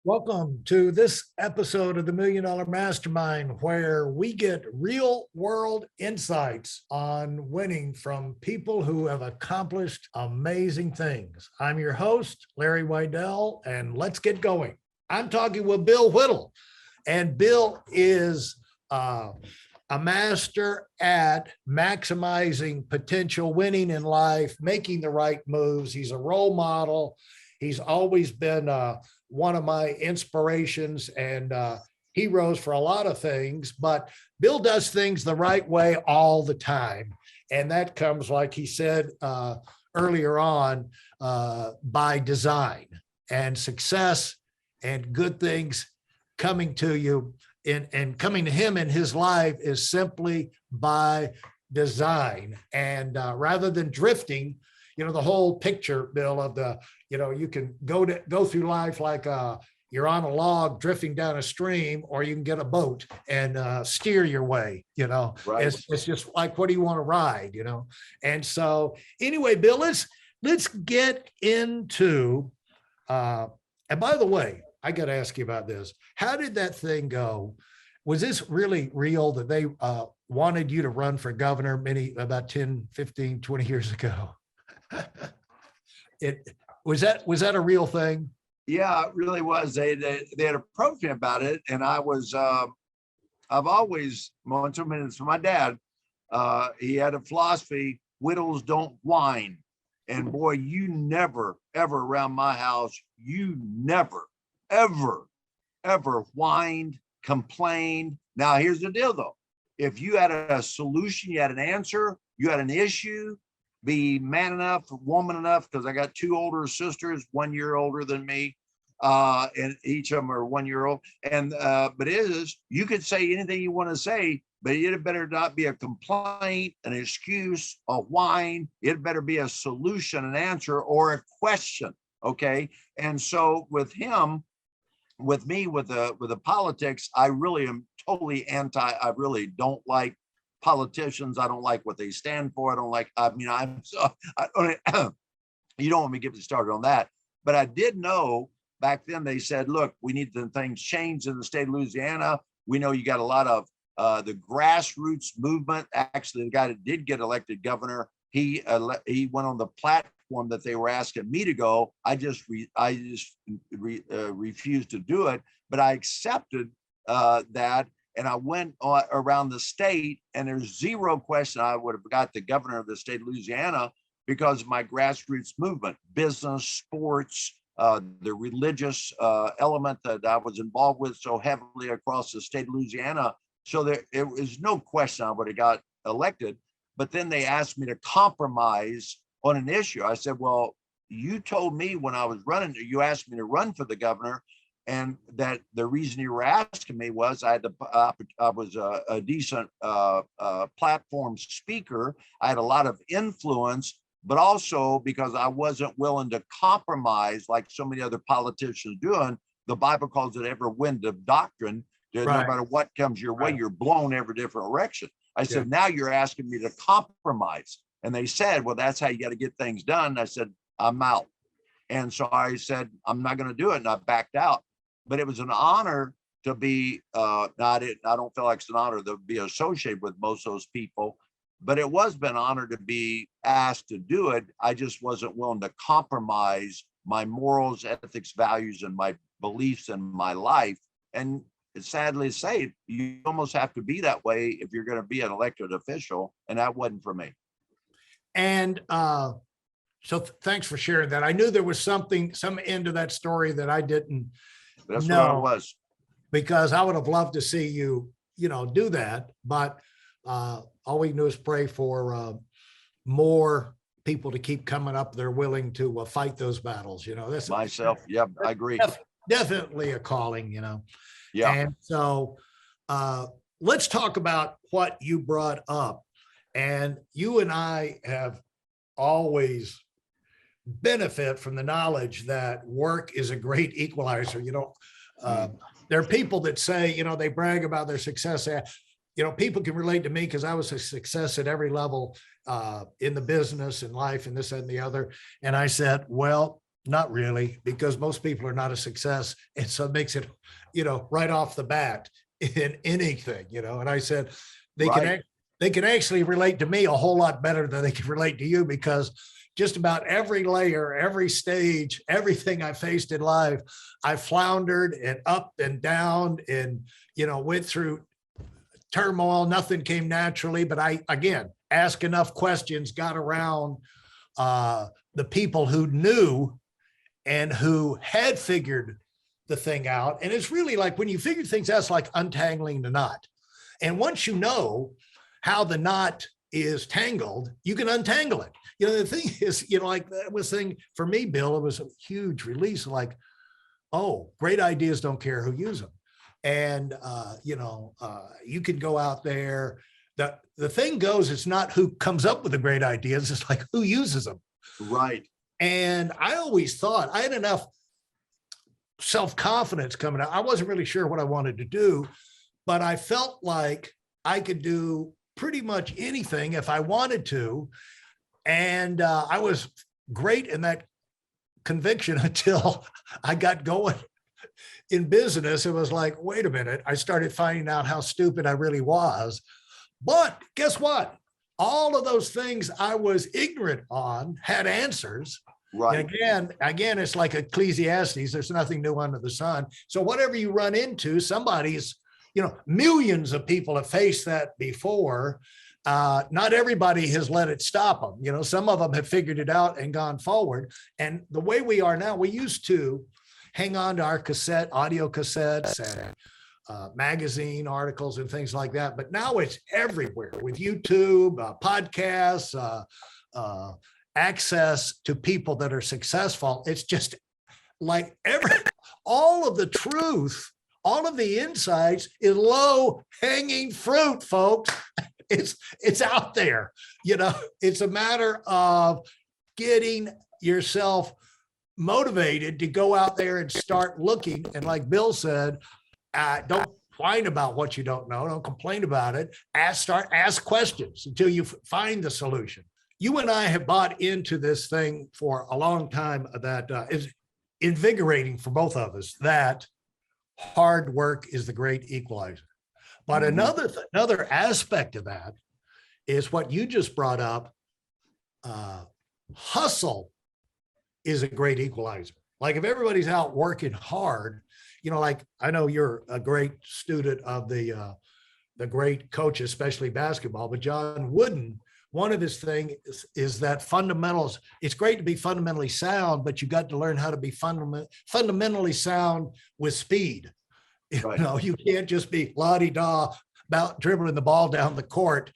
Welcome to this episode of the Million Dollar Mastermind, where we get real world insights on winning from people who have accomplished amazing things. I'm your host, Larry Whittle, and let's get going. I'm talking with Bill Whittle, and Bill is a master at maximizing potential, winning in life, making the right moves. He's a role model. He's always been one of my inspirations and heroes for a lot of things, but Bill does things the right way all the time. And that comes, like he said earlier on, by design, and success and good things coming to you and coming to him in his life is simply by design. And rather than drifting, the whole picture, Bill, of you can go through life like you're on a log drifting down a stream, or you can get a boat and steer your way. Right. It's just like, what do you want to ride? And so anyway, Bill, let's get into. And by the way, I got to ask you about this. How did that thing go? Was this really real that they wanted you to run for governor about 10, 15, 20 years ago? Was that a real thing? Yeah, it really was. They had approached me about it, and I was I've always, well, 2 minutes for my dad. He had a philosophy: Whittles don't whine. And boy, you never ever around my house, you never ever whined, complained. Now here's the deal though: if you had a solution, you had an answer, you had an issue, be man enough, woman enough, because I got two older sisters, 1 year older than me, and each of them are 1 year old. And but you could say anything you want to say, but it better not be a complaint, an excuse, a whine. It better be a solution, an answer, or a question. Okay. And so with him, with me, with the politics, I really am totally anti. I really don't like politicians. I don't like what they stand for. I don't like, you don't want me to get started on that. But I did know back then they said, look, we need the things changed in the state of Louisiana. We know you got a lot of the grassroots movement. Actually, the guy that did get elected governor, he went on the platform that they were asking me to go. I just refused to do it, but I accepted that. And I went around the state, and there's zero question I would have got the governor of the state of Louisiana because of my grassroots movement, business, sports, the religious element that I was involved with so heavily across the state of Louisiana. So it was no question I would have got elected. But then they asked me to compromise on an issue. I said, well, you told me when I was running, you asked me to run for the governor, and that the reason you were asking me was I was a decent platform speaker. I had a lot of influence, but also because I wasn't willing to compromise like so many other politicians doing. The Bible calls it every wind of doctrine. Right. No matter what comes your way, you're blown every different direction. I said, now you're asking me to compromise. And they said, well, that's how you got to get things done. I said, I'm out. And so I said, I'm not going to do it. And I backed out. But it was an honor to be, I don't feel like it's an honor to be associated with most of those people, but it was been an honor to be asked to do it. I just wasn't willing to compromise my morals, ethics, values, and my beliefs in my life. And it's sadly to say, you almost have to be that way if you're going to be an elected official, and that wasn't for me. And so thanks for sharing that. I knew there was some end of that story that I didn't. That's what I was. Because I would have loved to see you, do that. But all we can do is pray for more people to keep coming up. They're willing to fight those battles. That's myself. Yeah, I agree. Definitely a calling, Yeah. And so let's talk about what you brought up. And you and I have always benefit from the knowledge that work is a great equalizer. There are people that say, they brag about their success. People can relate to me because I was a success at every level in the business and life and this and the other. And I said, well, Not really, because most people are not a success. And so it makes it, right off the bat in anything, and I said, they can, Right. they can actually relate to me a whole lot better than they can relate to you, because just about every layer, every stage, everything I faced in life, I floundered and up and down and, went through turmoil. Nothing came naturally, but I, again, asked enough questions, got around the people who knew and who had figured the thing out. And it's really like when you figure things out, it's like untangling the knot. And once you know how the knot is tangled, you can untangle it. The thing is, like that was thing for me, Bill, it was a huge release. Like, oh, great ideas don't care who use them. And, you can go out there. The thing goes, it's not who comes up with the great ideas, it's like who uses them. Right. And I always thought I had enough self-confidence coming out. I wasn't really sure what I wanted to do, but I felt like I could do pretty much anything if I wanted to. And I was great in that conviction until I got going in business. It was like, wait a minute, I started finding out how stupid I really was. But guess what? All of those things I was ignorant on had answers. Right. And again, it's like Ecclesiastes. There's nothing new under the sun. So whatever you run into, somebody's, millions of people have faced that before. Not everybody has let it stop them. Some of them have figured it out and gone forward. And the way we are now, we used to hang on to our audio cassettes and magazine articles and things like that. But now it's everywhere with YouTube, podcasts, access to people that are successful. It's just like all of the truth, all of the insights is low hanging fruit, folks. It's out there. It's a matter of getting yourself motivated to go out there and start looking. And like Bill said, don't whine about what you don't know. Don't complain about it. Ask questions until you find the solution. You and I have bought into this thing for a long time that is invigorating for both of us, that hard work is the great equalizer. But another aspect of that is what you just brought up. Hustle is a great equalizer. Like if everybody's out working hard, like I know you're a great student of the great coach, especially basketball, but John Wooden, one of his things is that fundamentals. It's great to be fundamentally sound, but you got to learn how to be fundamentally sound with speed. Right. You can't just be la-di-da about dribbling the ball down the court,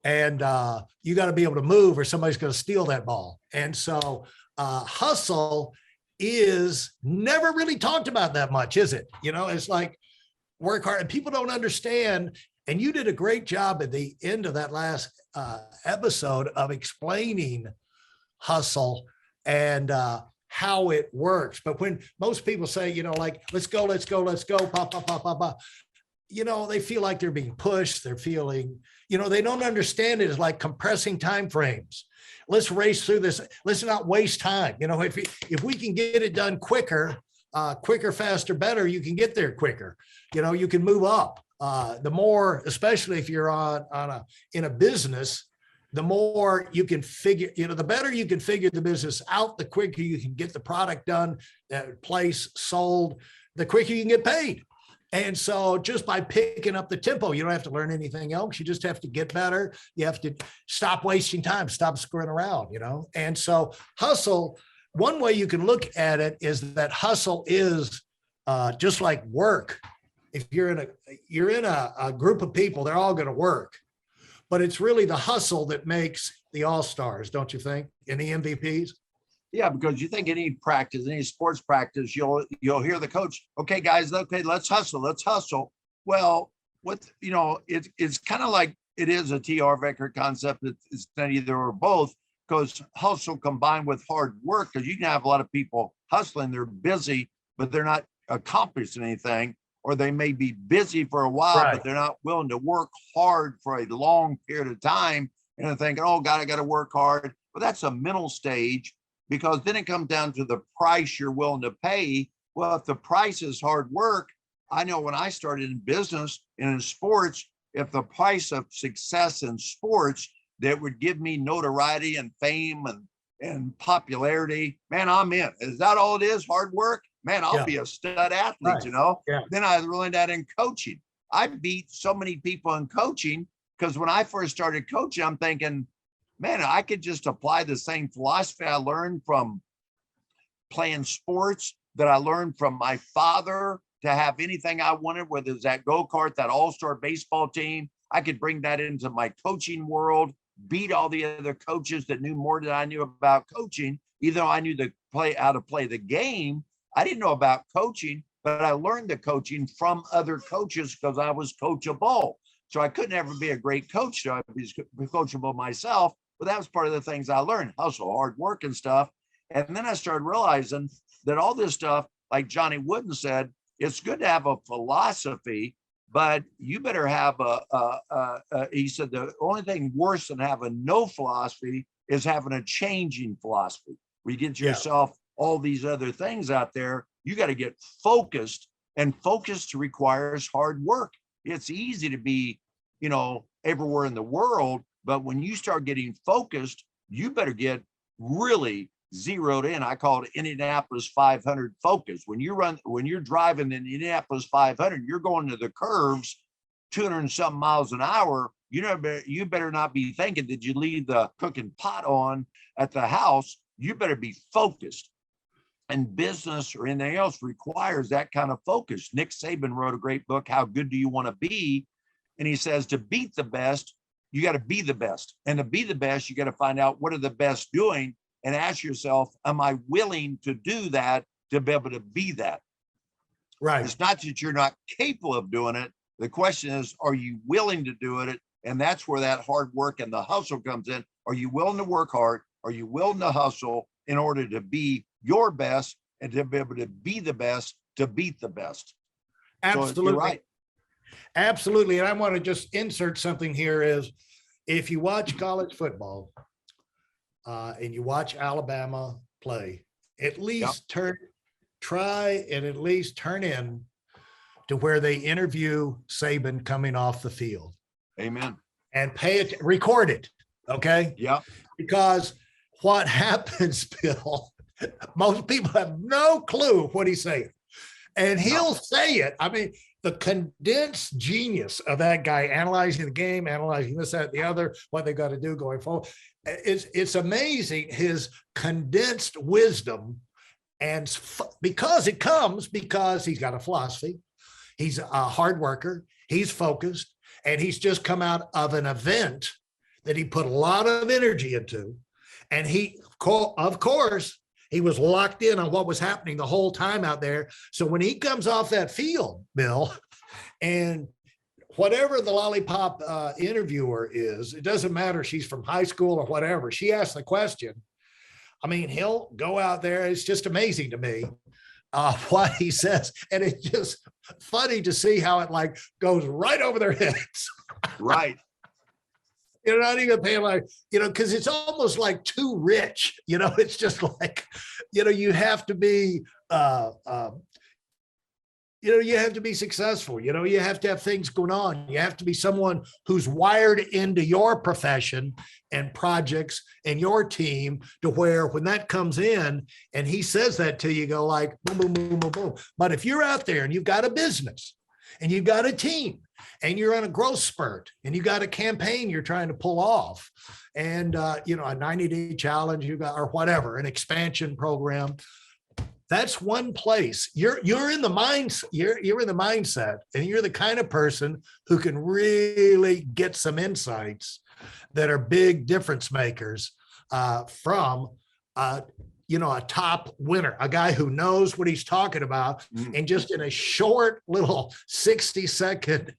and you got to be able to move or somebody's going to steal that ball. And so hustle is never really talked about that much, is it? It's like work hard, and people don't understand. And you did a great job at the end of that last episode of explaining hustle and how it works. But when most people say, like, let's go, pop, pop, pop, pop, pop, they feel like they're being pushed. They're feeling, they don't understand it as like compressing time frames. Let's race through this. Let's not waste time. If we can get it done quicker, faster, better, you can get there quicker. You can move up. The more, especially if you're in a business, the more you can figure, the better you can figure the business out, the quicker you can get the product done, place sold, the quicker you can get paid. And so just by picking up the tempo, you don't have to learn anything else. You just have to get better. You have to stop wasting time, stop screwing around, And so hustle, one way you can look at it is that hustle is just like work. If you're in a group of people, they're all going to work, but it's really the hustle that makes the all-stars, don't you think? And the MVPs. Yeah, because you think any practice, any sports practice, you'll hear the coach, okay, guys, okay, let's hustle. Well, it's kind of like it is a T.R. Vecker concept. It's not either or both, because hustle combined with hard work, because you can have a lot of people hustling, they're busy, but they're not accomplishing anything, or they may be busy for a while, Right. but they're not willing to work hard for a long period of time. And they're thinking, oh God, I got to work hard. But that's a mental stage. because then it comes down to the price you're willing to pay. Well, if the price is hard work, I know when I started in business and in sports, if the price of success in sports that would give me notoriety and fame and popularity, man, I'm in. Is that all it is? Hard work? Man, I'll be a stud athlete, Right. you know? Yeah. Then I learned that in coaching. I beat so many people in coaching because when I first started coaching, I'm thinking, man, I could just apply the same philosophy I learned from playing sports, that I learned from my father, to have anything I wanted, whether it's that go-kart, that all-star baseball team. I could bring that into my coaching world, beat all the other coaches that knew more than I knew about coaching. Even though I knew how to play the game, I didn't know about coaching, but I learned the coaching from other coaches because I was coachable. So I couldn't ever be a great coach, so I'd be coachable myself. But that was part of the things I learned: hustle, hard work, and stuff. And then I started realizing that all this stuff, like Johnny Wooden said, it's good to have a philosophy, but you better have he said the only thing worse than having no philosophy is having a changing philosophy, where you get yourself all these other things out there. You got to get focused, and focused requires hard work. It's easy to be, everywhere in the world, but when you start getting focused, you better get really zeroed in. I call it Indianapolis 500 focus. When you're driving in Indianapolis 500, you're going to the curves 200 and something miles an hour. You better not be thinking, did you leave the cooking pot on at the house? You better be focused. And business or anything else requires that kind of focus. Nick Saban wrote a great book, How Good Do You Want to Be? And he says, to beat the best, you got to be the best. And to be the best, you got to find out what are the best doing and ask yourself, am I willing to do that to be able to be that? Right. It's not that you're not capable of doing it. The question is, are you willing to do it? And that's where that hard work and the hustle comes in. Are you willing to work hard? Are you willing to hustle in order to be your best and to be able to be the best, to beat the best? Absolutely. So you're right. Absolutely. And I want to just insert something here is, if you watch college football and you watch Alabama play, at least try and at least turn in to where they interview Saban coming off the field. Amen. And record it. Okay. Yeah. Because what happens, Bill, most people have no clue what he's saying. And he'll say it. I mean, the condensed genius of that guy analyzing the game, analyzing this, that, the other, what they got to do going forward. It's amazing, his condensed wisdom. And because he's got a philosophy, he's a hard worker, he's focused, and he's just come out of an event that he put a lot of energy into. And of course, he was locked in on what was happening the whole time out there. So when he comes off that field, Bill, and whatever the lollipop interviewer is, it doesn't matter. She's from high school or whatever. She asks the question. I mean, he'll go out there. It's just amazing to me what he says. And it's just funny to see how it goes right over their heads. Right. You're not even paying because it's almost like too rich. It's just like, you have to be, you have to be successful. You have to have things going on. You have to be someone who's wired into your profession and projects and your team to where when that comes in and he says that to you, go like, boom, boom, boom, boom, boom. But if you're out there and you've got a business and you've got a team and you're on a growth spurt and you got a campaign you're trying to pull off and, a 90-day challenge or whatever, an expansion program, that's one place you're in the mindset. You're in the mindset, and you're the kind of person who can really get some insights that are big difference makers from a top winner, a guy who knows what he's talking about, and just in a short little 60-second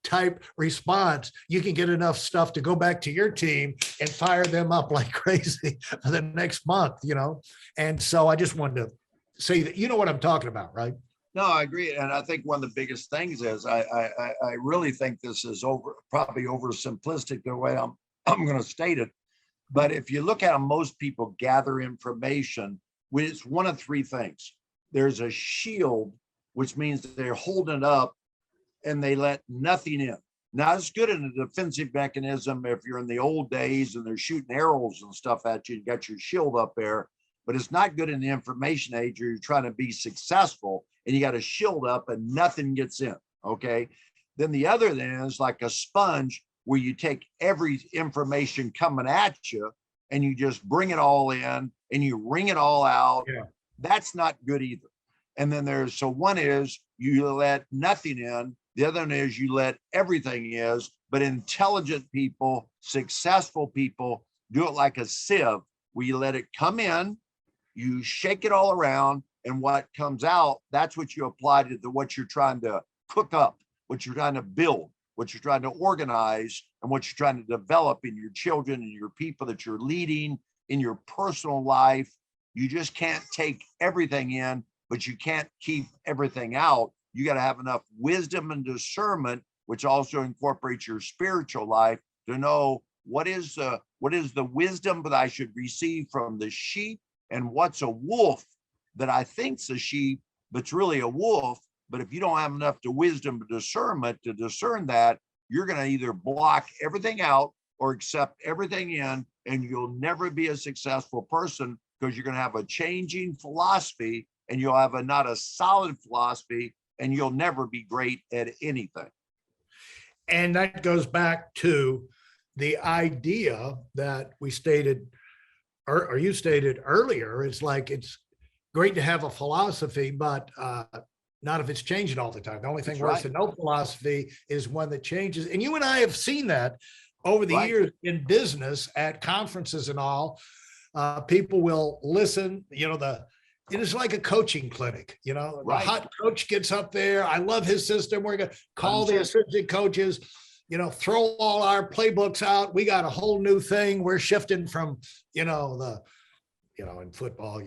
type response, you can get enough stuff to go back to your team and fire them up like crazy for the next month, And so I just wanted to say that, what I'm talking about, right? No, I agree. And I think one of the biggest things is I really think this is probably oversimplistic the way I'm going to state it. But if you look at how most people gather information, it's one of three things. There's a shield, which means they're holding it up and they let nothing in. Now, it's good in a defensive mechanism if you're in the old days and they're shooting arrows and stuff at you, you got your shield up there, but it's not good in the information age where you're trying to be successful and you got a shield up and nothing gets in, okay? Then the other thing is like a sponge where you take every information coming at you and you just bring it all in and you wring it all out. Yeah. That's not good either. And then so one is you let nothing in. The other one is you let everything is, but intelligent people, successful people do it like a sieve where you let it come in, you shake it all around, and what comes out, that's what you apply to what you're trying to cook up, what you're trying to build, what you're trying to organize, and what you're trying to develop in your children and your people that you're leading in your personal life. You just can't take everything in, but you can't keep everything out. You got to have enough wisdom and discernment, which also incorporates your spiritual life, to know what is the wisdom that I should receive from the sheep and what's a wolf that I think's a sheep, but's really a wolf. But if you don't have enough to wisdom and discernment to discern that, you're going to either block everything out or accept everything in, and you'll never be a successful person because you're going to have a changing philosophy and you'll have not a solid philosophy, and you'll never be great at anything. And that goes back to the idea that we stated, or you stated earlier. It's like, it's great to have a philosophy, but not if it's changing all the time. The only thing worse than no philosophy is one that changes. And you and I have seen that over the years in business at conferences and all. People will listen, it is like a coaching clinic, the hot coach gets up there. I love his system. We're going to call the assistant coaches, throw all our playbooks out. We got a whole new thing. We're shifting from, in football,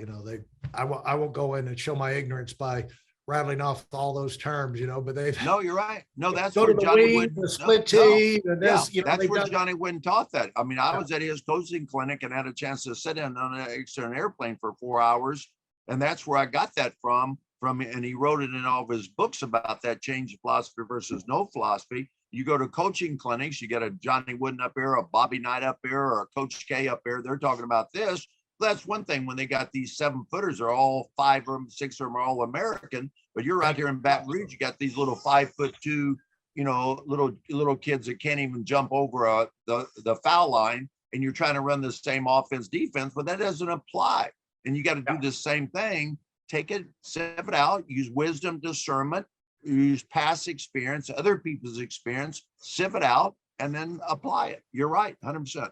I won't go in and show my ignorance by rattling off all those terms, but they've. No, you're right. No, that's where Johnny Wooden, the split tee. That's where Johnny Wooden taught that. I mean, I was at his coaching clinic and had a chance to sit in on an airplane for 4 hours. And that's where I got that from, and he wrote it in all of his books about that change philosophy versus no philosophy. You go to coaching clinics, you get a Johnny Wooden up here, a Bobby Knight up here, or a Coach K up here. They're talking about this. That's one thing when they got these 7-footers, are all 5 of them, 6 of them are all American. But you're out here in Baton Rouge, you got these little 5'2", little kids that can't even jump over the foul line, and you're trying to run the same offense defense, but that doesn't apply. And you got to do the same thing. Take it, sieve it out, use wisdom, discernment, use past experience, other people's experience, sieve it out, and then apply it. You're right, 100%.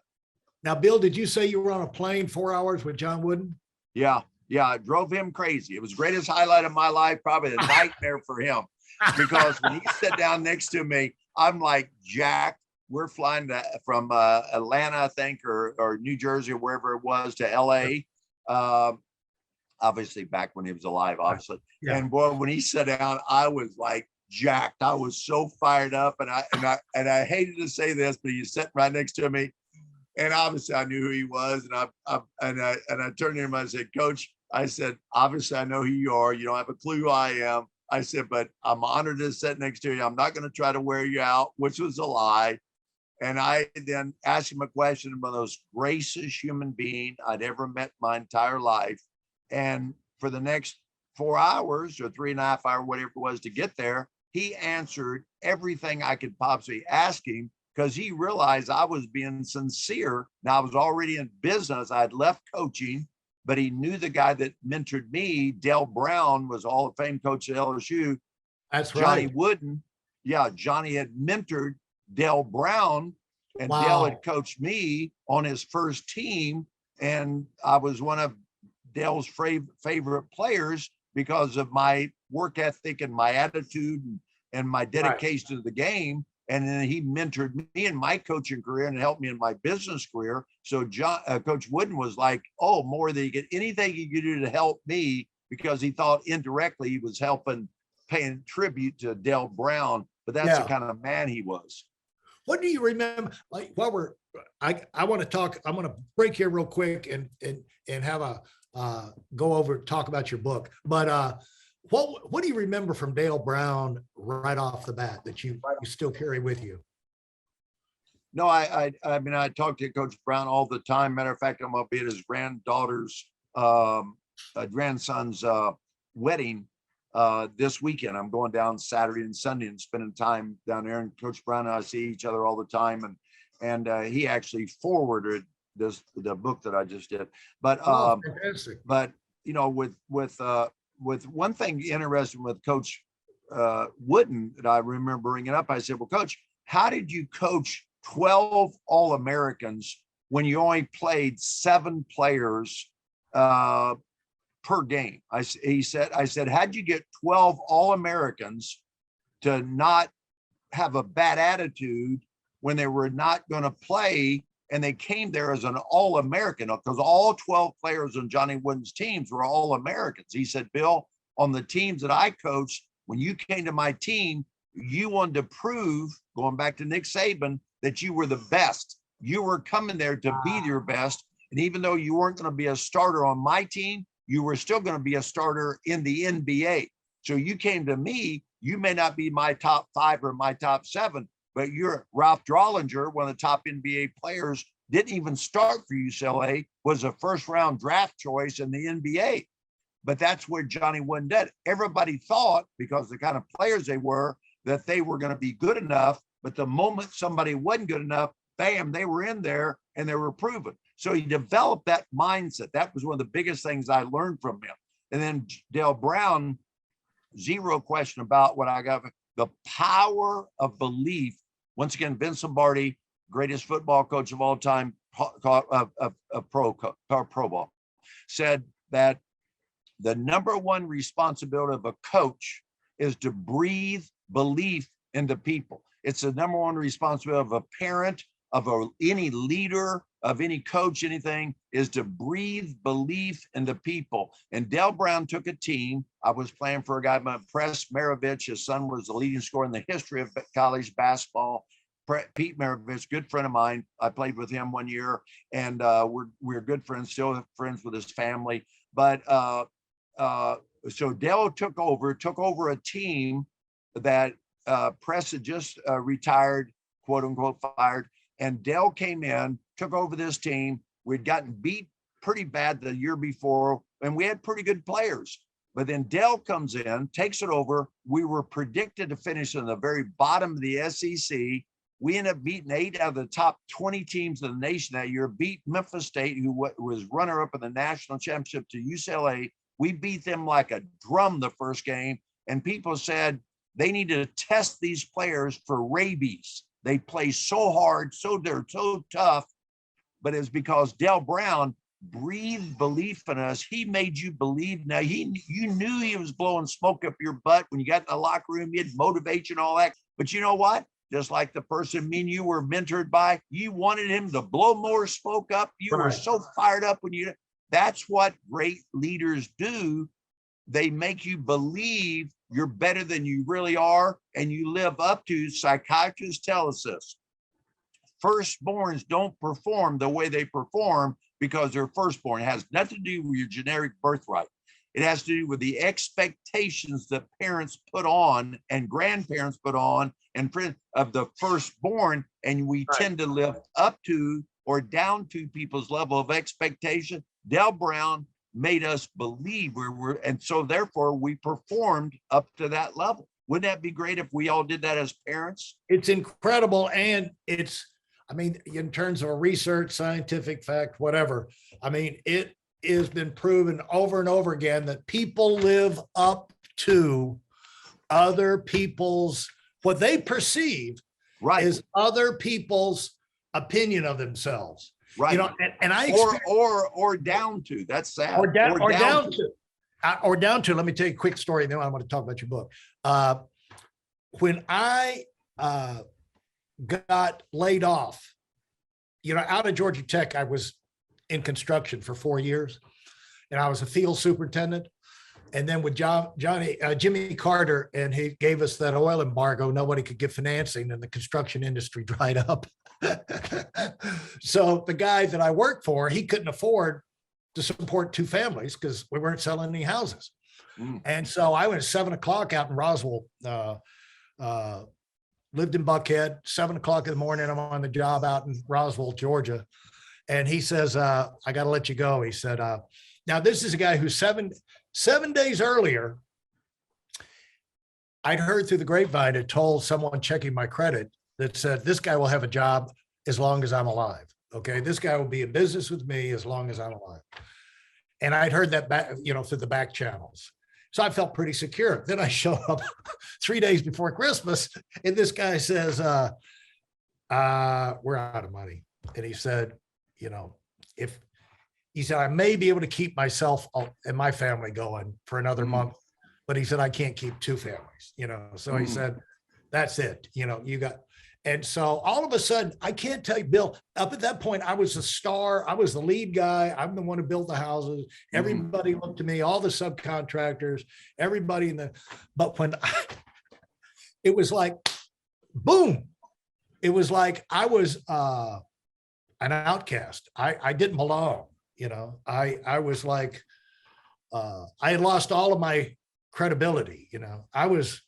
Now, Bill, did you say you were on a plane 4 hours with John Wooden? Yeah, it drove him crazy. It was the greatest highlight of my life, probably a nightmare for him, because when he sat down next to me, I'm like, Jack, we're flying from Atlanta, I think, or New Jersey, or wherever it was, to LA. Obviously back when he was alive, obviously. Yeah. And boy, when he sat down, I was like jacked. I was so fired up, and I hated to say this, but he sat right next to me, and obviously I knew who he was, and I turned to him and I said, Coach, I said, obviously I know who you are. You don't have a clue who I am. I said, but I'm honored to sit next to you. I'm not going to try to wear you out, which was a lie. And I then asked him a question about the most gracious human being I'd ever met my entire life. And for the next 4 hours or 3.5 hours, whatever it was to get there, he answered everything I could possibly ask him, because he realized I was being sincere. Now, I was already in business. I had left coaching, but he knew the guy that mentored me, Dale Brown, was Hall of Fame coach at LSU. That's right. Johnny right. Wooden. Yeah, Johnny had mentored Dale Brown, and Dale had coached me on his first team. And I was one of Dale's favorite players because of my work ethic and my attitude and my dedication to the game. And then he mentored me in my coaching career and helped me in my business career. So Coach Wooden was like, oh, more than anything he could do to help me, because he thought indirectly he was paying tribute to Dale Brown. But that's the kind of man he was. What do you remember, like, while we're I want to talk, I'm going to break here real quick and have a, go over, talk about your book. But what do you remember from Dale Brown right off the bat that you still carry with you? No, I mean, I talk to Coach Brown all the time. Matter of fact, I'm gonna be at his granddaughter's, grandson's wedding this weekend. I'm going down Saturday and Sunday and spending time down there. And Coach Brown and I see each other all the time. And he actually forwarded the book that I just did. But but you know, with one thing interesting with Coach Wooden that I remember bringing up, I said, well, Coach, how did you coach 12 All-Americans when you only played 7 players per game? I said, how'd you get 12 All-Americans to not have a bad attitude when they were not going to play and they came there as an All-American? Because all 12 players on Johnny Wooden's teams were All-Americans. He said, Bill, on the teams that I coached, when you came to my team, you wanted to prove, going back to Nick Saban, that you were the best. You were coming there to be your best. And even though you weren't going to be a starter on my team, you were still going to be a starter in the NBA. So you came to me, you may not be my top 5 or my top 7, but you're Ralph Drollinger, one of the top NBA players, didn't even start for UCLA, was a first-round draft choice in the NBA. But that's where Johnny Wooden did. Everybody thought, because the kind of players they were, that they were going to be good enough. But the moment somebody wasn't good enough, bam, they were in there and they were proven. So he developed that mindset. That was one of the biggest things I learned from him. And then Dale Brown, zero question about what I got. The power of belief. Once again, Vince Lombardi, greatest football coach of all time, pro ball, said that the number one responsibility of a coach is to breathe belief into people. It's the number one responsibility of a parent, of any leader, of any coach, anything, is to breathe belief into people. And Dale Brown took a team. I was playing for a guy named Press Maravich. His son was the leading scorer in the history of college basketball. Pete Maravich, good friend of mine. I played with him one year, and we're good friends, still friends with his family. But so Dale took over a team that Press had just retired, quote unquote, fired. And Dale came in, took over this team. We'd gotten beat pretty bad the year before, and we had pretty good players. But then Dale comes in, takes it over. We were predicted to finish in the very bottom of the SEC. We ended up beating 8 out of the top 20 teams in the nation that year, beat Memphis State, who was runner-up in the national championship, to UCLA. We beat them like a drum the first game, and people said they needed to test these players for rabies. They play so hard, they're so tough, but it's because Dale Brown breathed belief in us. He made you believe. Now, you knew he was blowing smoke up your butt when you got in the locker room. He'd motivate you and all that. But you know what? Just like the person me and you were mentored by, you wanted him to blow more smoke up. You were so fired up when that's what great leaders do. They make you believe you're better than you really are, and you live up to. Psychiatrists tell us this. Firstborns don't perform the way they perform because they're firstborn. It has nothing to do with your genetic birthright. It has to do with the expectations that parents put on and grandparents put on and friends of the firstborn, and we tend to live up to or down to people's level of expectation. Dale Brown made us believe and so therefore we performed up to that level. Wouldn't that be great if we all did that as parents? It's incredible. And I mean, in terms of a research, scientific fact, whatever, I mean, it has been proven over and over again that people live up to other people's, what they perceive is other people's opinion of themselves. Right. You know, and I or down to, that's sad. Or down to. Let me tell you a quick story, and then I want to talk about your book. When I got laid off, you know, out of Georgia Tech, I was in construction for 4 years, and I was a field superintendent. And then with Jimmy Carter, and he gave us that oil embargo, nobody could get financing and the construction industry dried up. So the guy that I worked for, he couldn't afford to support two families because we weren't selling any houses. And so I went at 7:00 out in Roswell, lived in Buckhead, 7:00 in the morning. I'm on the job out in Roswell, Georgia. And he says, I got to let you go. He said, now this is a guy who 7 days earlier, I'd heard through the grapevine, had told someone checking my credit that said, this guy will have a job as long as I'm alive. Okay. This guy will be in business with me as long as I'm alive. And I'd heard that back, through the back channels. So I felt pretty secure. Then I show up 3 days before Christmas and this guy says, we're out of money. And he said, I may be able to keep myself and my family going for another month, but he said, I can't keep two families, So he said, that's it. You got, and so all of a sudden, I can't tell you, Bill, up at that point, I was a star. I was the lead guy. I'm the one who built the houses. Everybody looked to me, all the subcontractors, everybody but when it was like, boom, it was like I was an outcast. I didn't belong. I was like, I had lost all of my credibility. I was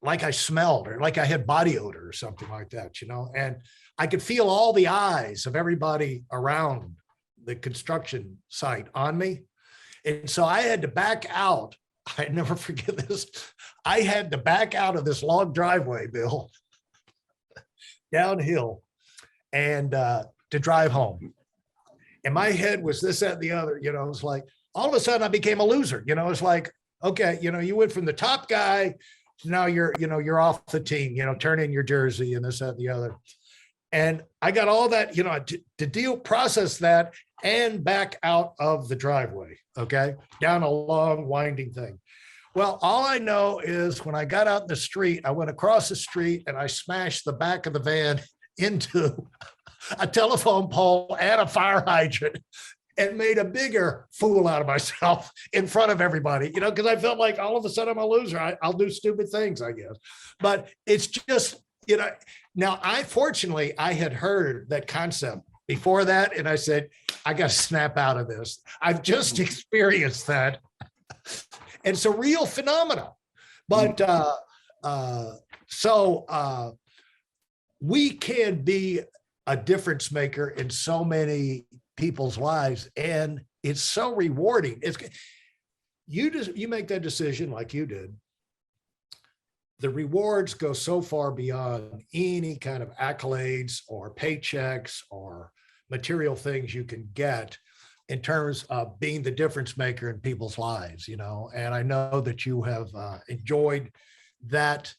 like I smelled or like I had body odor or something like that, and I could feel all the eyes of everybody around the construction site on me. And so I had to back out. I never forget this. I had to back out of this long driveway, Bill, downhill and to drive home. And my head was this, that, and the other, it was like, all of a sudden I became a loser. It's like, okay, you went from the top guy to now you're off the team, turn in your jersey and this, that, and the other. And I got all that, to process that and back out of the driveway. Okay. Down a long winding thing. Well, all I know is when I got out in the street, I went across the street and I smashed the back of the van into a telephone pole and a fire hydrant and made a bigger fool out of myself in front of everybody, because I felt like all of a sudden I'm a loser. I'll do stupid things, I guess. But it's just, now fortunately, I had heard that concept before that. And I said, I got to snap out of this. I've just experienced that. And it's a real phenomenon. But we can be a difference maker in so many people's lives, and it's so rewarding. You make that decision like you did. The rewards go so far beyond any kind of accolades or paychecks or material things you can get in terms of being the difference maker in people's lives, and I know that you have enjoyed that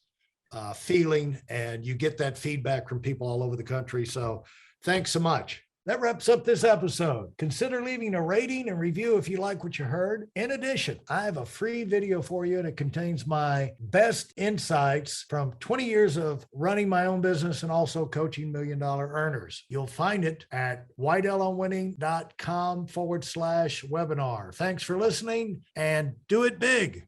feeling, and you get that feedback from people all over the country. So thanks so much. That wraps up this episode. Consider leaving a rating and review if you like what you heard. In addition, I have a free video for you that contains my best insights from 20 years of running my own business and also coaching $1 million earners. You'll find it at whitellonwinning.com/webinar. Thanks for listening and do it big.